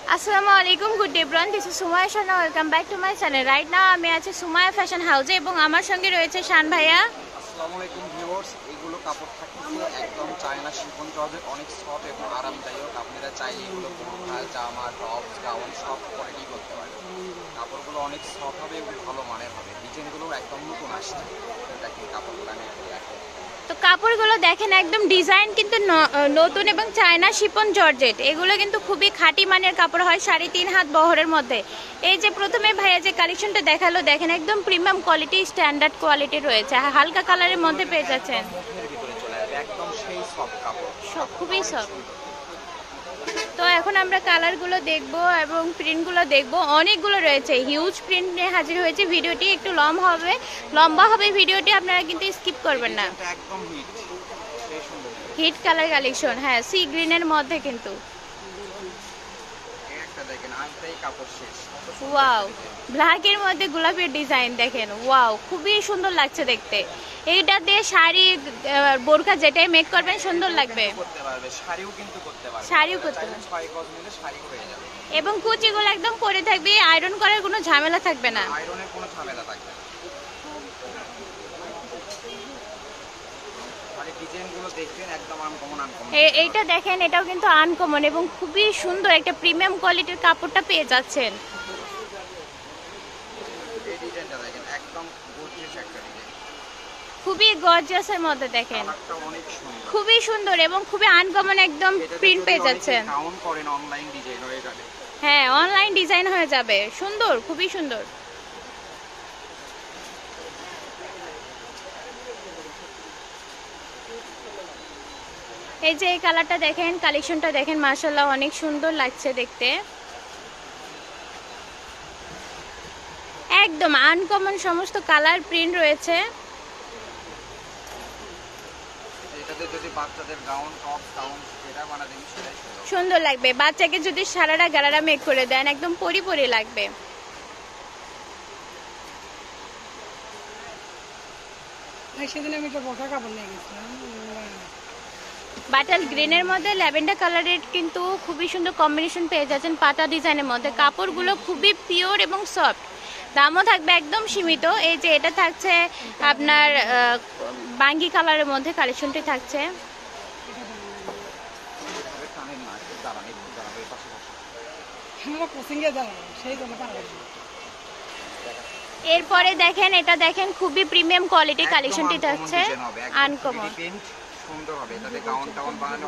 Assalamualaikum, good day everyone. This is Sumaya Shana. Welcome back to my channel. Right now আমি আছি Sumaiya fashion হাউসে এবং আমার সঙ্গে রয়েছে শান ভাইয়া। আসসালামু আলাইকুম ভিউয়ার্স, এগুলো কাপড় থাকতেছে একদম চায়না শিফন জর্জেট, অনেক সফট এবং আরামদায়ক। আপনারা চাইলে এগুলো বোরখা, জামা, টপস, গাউন সব কোয়ালিটি করতে পারেন। কাপড়গুলো অনেক সফট হবে এবং ভালো মানের হবে। ডিজাইনগুলো একদম নতুন আসছে, দেখেন কাপড়গুলো আমি একটু দেখাই। তো কাপড়গুলো দেখেন একদম ডিজাইন কিন্তু নতুন এবং চায়না শিফন জর্জেট, এগুলো কিন্তু খুবই খাঁটি মানের কাপড় হয়, 3.5 হাত বহরের মধ্যে। এই যে প্রথমে ভাইয়া যে কালেকশনটা দেখালো, দেখেন একদম প্রিমিয়াম কোয়ালিটি, স্ট্যান্ডার্ড কোয়ালিটি রয়েছে, হালকা কালারের মধ্যে পেয়ে যাচ্ছেন। একদম সেই সফট কাপড়, খুবই সফট। তো এখন আমরা কালারগুলো দেখব এবং প্রিন্টগুলো দেখব, অনেকগুলো রয়েছে, হিউজ প্রিন্ট নিয়ে হাজির হয়েছে। ভিডিওটি একটু লম্বা হবে ভিডিওটি, আপনারা কিন্তু স্কিপ করবেন না। একদম হিট কালার কালেকশন, হ্যাঁ, সি গ্রিনের মধ্যে কিন্তু একটা দেখেন আজটাই কাপড় শেষ। ওয়াও, ব্ল্যাকের মধ্যে গোলাপের ডিজাইন দেখেন, ওয়াও, খুবই সুন্দর লাগছে দেখতে। এইটা দিয়ে শাড়ি, বোরকা যেটাই মেক করবেন সুন্দর লাগবে। শাড়িও করতে পারবে, 6 গজ নিলে শাড়ি হয়ে যাবে। এবং কুচিগুলো একদম পরে থাকবে, আয়রন করার কোনো ঝামেলা থাকবে না। আয়রনের কোনো ঝামেলা থাকবে না। মানে ডিজাইনগুলো দেখবেন একদম আনকমন। এইটা দেখেন, এটাও কিন্তু আনকমন এবং খুবই সুন্দর একটা প্রিমিয়াম কোয়ালিটির কাপড়টা পেয়ে যাচ্ছেন। এই ডিজাইনটা দেখেন একদম গর্জিয়াস একটা ডিজাইন, খুবই গর্জিয়াসের মধ্যে দেখেন, অনেক সুন্দর, খুবই সুন্দর এবং খুবই আনকমন একদম প্রিন্ট পেয়ে যাচ্ছেন। কাউন্ট করেন অনলাইন ডিজাইন হয়ে যাবে। হ্যাঁ, অনলাইন ডিজাইন হয়ে যাবে, সুন্দর, খুবই সুন্দর। এই যে এই কালারটা দেখেন, কালেকশনটা দেখেন, মাশাআল্লাহ অনেক সুন্দর লাগছে দেখতে, একদম আনকমন সমস্ত কালার প্রিন্ট রয়েছে। এটাতে যদি বাচ্চাদের গাউন, টপ, গাউন যেটা বানাবেন সেটাই সুন্দর লাগবে। বাচ্চাকে যদি সারারা গারারা মেক করে দেন একদম পরি লাগবে। সেদিন আমি একটা বড় কাপড় নিয়ে গেছিলাম, বাটাল গ্রিনের মধ্যে ল্যাভেন্ডার কালারের কিন্তু খুবই সুন্দর কম্বিনেশন পেয়ে যাচ্ছেন পাটা ডিজাইনের মধ্যে। কাপড়গুলো খুবই পিওর এবং সফট, দামও থাকবে একদম সীমিত। এই যে এটা থাকছে আপনার বাঙ্গি কালারের মধ্যে কালেকশনটি থাকছে। এরপরে দেখেন, এটা দেখেন খুবই প্রিমিয়াম কোয়ালিটি কালেকশনটি থাকছে, আনকমন সুন্দর হবে। এটাতে গাউন টাউন বানালে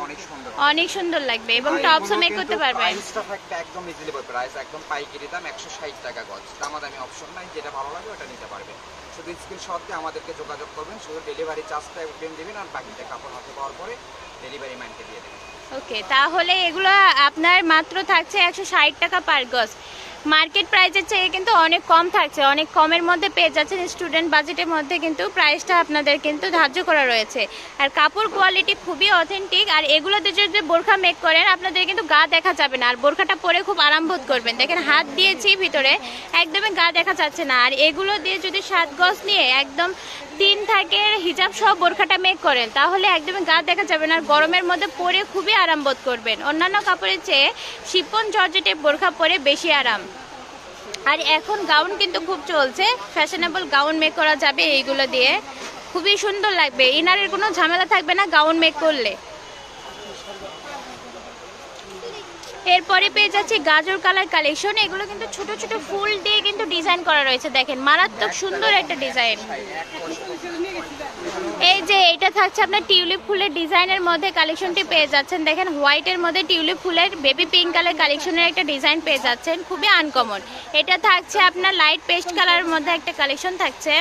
অনেক সুন্দর লাগবে এবং টপসও মেক করতে পারবেন। প্রাইসটা থাকবে একদম রিজনেবল প্রাইস, একদম পাইকারি দাম 160 টাকা গজ। দামাদামি অপশন নাই, যেটা ভালো লাগে ওটা নিতে পারবেন। শুধু স্ক্রিনশট দিয়ে আমাদেরকে যোগাযোগ করবেন, শুধু ডেলিভারি চার্জটা অগ্রিম দিবেন আর বাকিটা কাপড় হাতে পাওয়ার পরে ডেলিভারি ম্যানকে দিয়ে দেবেন। ওকে, তাহলে এগুলো আপনার মাত্র থাকছে 160 টাকা পার গজ। মার্কেট প্রাইসের চেয়ে কিন্তু অনেক কম থাকছে, অনেক কমের মধ্যে পেয়ে যাচ্ছেন। স্টুডেন্ট বাজেটের মধ্যে কিন্তু প্রাইসটা আপনাদের কিন্তু ধার্য করা রয়েছে। আর কাপড় কোয়ালিটি খুবই অথেন্টিক। আর এগুলোতে যদি বোরখা মেক করেন আপনাদের কিন্তু গা দেখা যাবে না, আর বোরখাটা পরে খুব আরাম বোধ করবেন। দেখেন হাত দিয়েছি ভিতরে, একদমই গা দেখা যাচ্ছে না। আর এগুলো দিয়ে যদি 7 গজ নিয়ে একদম 3 থাকের হিজাব সহ বোরখাটা মেক করেন তাহলে একদমই গা দেখা যাবে না, আর গরমের মধ্যে পরে খুবই আরাম বোধ করবেন। অন্যান্য কাপড়ের চেয়ে শিফন জর্জেটে বোরখা পরে বেশি আরাম। আর এখন গাউন কিন্তু খুব চলছে, ফ্যাশনেবল গাউন মেক করা যাবে এইগুলো দিয়ে, খুবই সুন্দর লাগবে। ইনারের কোনো ঝামেলা থাকবে না গাউন মেক করলে। এরপরে পেয়ে যাচ্ছি গাজর কালার কালেকশন। এগুলো কিন্তু ছোট ছোট ফুল দিয়ে কিন্তু ডিজাইন করা রয়েছে, দেখেন মারাত্মক সুন্দর একটা ডিজাইন। এই যে এটা থাকছে আপনার টিউলিপ ফুলের ডিজাইনের মধ্যে কালেকশনটি পেয়ে যাচ্ছেন। দেখেন হোয়াইটের মধ্যে টিউলিপ ফুলের বেবি পিঙ্ক কালার কালেকশনের একটা ডিজাইন পেয়ে যাচ্ছেন, খুবই আনকমন। এটা থাকছে আপনার লাইট পেস্ট কালারের মধ্যে একটা কালেকশন থাকছে।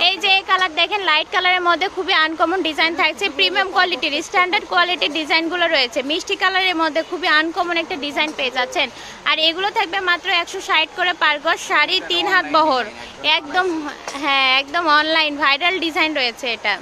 এই যে কালার দেখেন লাইট কালারের মধ্যে খুবই আনকমন ডিজাইন থাকছে, প্রিমিয়াম কোয়ালিটির স্ট্যান্ডার্ড কোয়ালিটির ডিজাইনগুলো রয়েছে। মিষ্টি কালারের মধ্যে খুবই আনকমন একটা ডিজাইন পেয়ে যাচ্ছেন। আর এগুলো থাকবে মাত্র 160 করে পার গজ, 3.5 হাত বহর, একদম, হ্যাঁ, একদম অনলাইন ভাইরাল ডিজাইন রয়েছে এটা।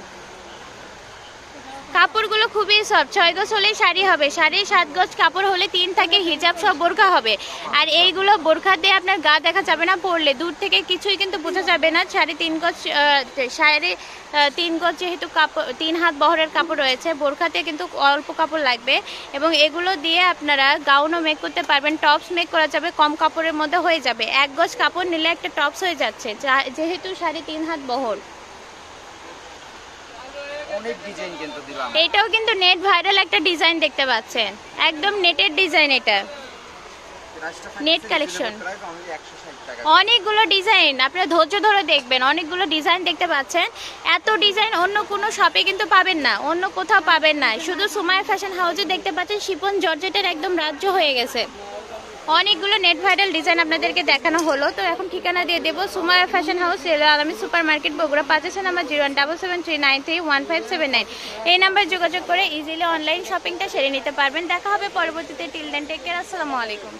কাপড়গুলো খুবই সফট, 6 গজ হলেই শাড়ি হবে, 7.5 গজ কাপড় হলে 3 থাকে, হিজাব সব বোরখা হবে। আর এইগুলো বোরখা দিয়ে আপনার গা দেখা যাবে না, পরলে দূর থেকে কিছুই কিন্তু বোঝা যাবে না। 3.5 গজ যেহেতু কাপড়, 3 হাত বহরের কাপড় রয়েছে, বোরখাতে কিন্তু অল্প কাপড় লাগবে। এবং এগুলো দিয়ে আপনারা গাউনও মেক করতে পারবেন, টপস মেক করা যাবে, কম কাপড়ের মধ্যে হয়ে যাবে। 1 গজ কাপড় নিলে একটা টপস হয়ে যাচ্ছে, যেহেতু 3.5 হাত বহর। অনেক ডিজাইন কিন্তু দিলাম। এটাও কিন্তু নেট ভাইরাল একটা ডিজাইন দেখতে পাচ্ছেন, একদম নেটের ডিজাইন, এটা নেট কালেকশন। অনেকগুলো ডিজাইন, আপনারা ধৈর্য ধরে দেখবেন, অনেকগুলো ডিজাইন দেখতে পাচ্ছেন। এত ডিজাইন অন্য কোনো শপে কিন্তু পাবেন না, অন্য কোথাও পাবেন না, শুধু সুমাইয়া ফ্যাশন হাউসে দেখতে পাচ্ছেন। শিপন জর্জেটের একদম রাজ্য হয়ে গেছে। অনেকগুলো নেট ভাইরাল ডিজাইন আপনাদেরকে দেখানো হলো। তো এখন ঠিকানা দিয়ে দেবো, Sumaiya fashion house, railway Alami super market, Bogura. 5 number 0177393157 এই নাম্বার যোগাযোগ করে ইজিলি অনলাইন শপিংটা সেরে নিতে পারবেন। দেখা হবে পরবর্তীতে। টিল দেন টেক কেয়ার, আসসালামু আলাইকুম।